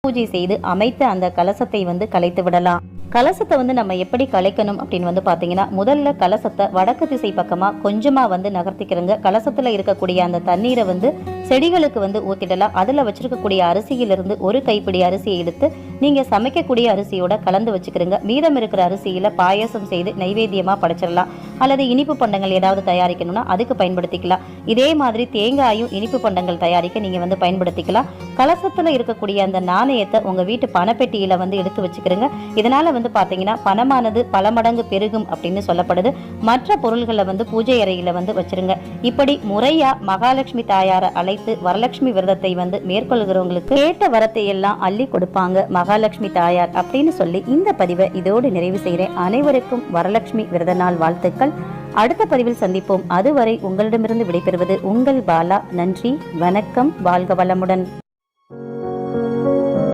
பூஜை செய்து அமைத்த அந்த கலசத்தை கலைத்து விடலாம். கலசத்தை நம்ம எப்படி கலைக்கணும் அப்படின்னு பாத்தீங்கன்னா, முதல்ல கலசத்தை வடக்கு திசை பக்கமா கொஞ்சமா நகர்த்திக்கிறங்க. கலசத்துல இருக்கக்கூடிய அந்த தண்ணீரை செடிகளுக்கு ஊத்திடலாம். அதுல வச்சிருக்கக்கூடிய அரிசியிலிருந்து ஒரு கைப்பிடி அரிசியை எடுத்து நீங்க சமைக்கக்கூடிய அரிசியோட கலந்து வச்சுக்கிறீங்க. மீதம் இருக்கிற அரிசியில பாயசம் செய்து நைவேத்தியமா படைச்சிடலாம். அல்லது இனிப்பு பண்டங்கள் ஏதாவது தயாரிக்கணும்னா அதுக்கு பயன்படுத்திக்கலாம். இதே மாதிரி தேங்காயும் இனிப்பு பண்டங்கள் தயாரிக்க நீங்க பயன்படுத்திக்கலாம். கலசத்துல இருக்கக்கூடிய அந்த நாணயத்தை உங்க வீட்டு பணப்பெட்டியில எடுத்து வச்சுக்கிறீங்க. இதனால பாத்தீங்கன்னா பணமானது பல மடங்கு பெருகும் அப்படின்னு சொல்லப்படுது. மற்ற பொருள்களை பூஜை அறையில வச்சிருங்க. இப்படி முறையா மகாலட்சுமி தாயாரை அழைத்து வரலட்சுமி விரதத்தை மேற்கொள்கிறவங்களுக்கு கேட்ட வரத்தை எல்லாம் அள்ளி கொடுப்பாங்க மகாலட்சுமி தாயார் அப்படின்னு சொல்லி இந்த பதிவை இதோடு நிறைவு செய்கிறேன். அனைவருக்கும் வரலட்சுமி விரத நாள் வாழ்த்துக்கள். அடுத்த பதிவில் சந்திப்போம். அதுவரை உங்களிடமிருந்து விடைபெறுவது உங்கள் பாலா. நன்றி, வணக்கம், வாழ்க வளமுடன்.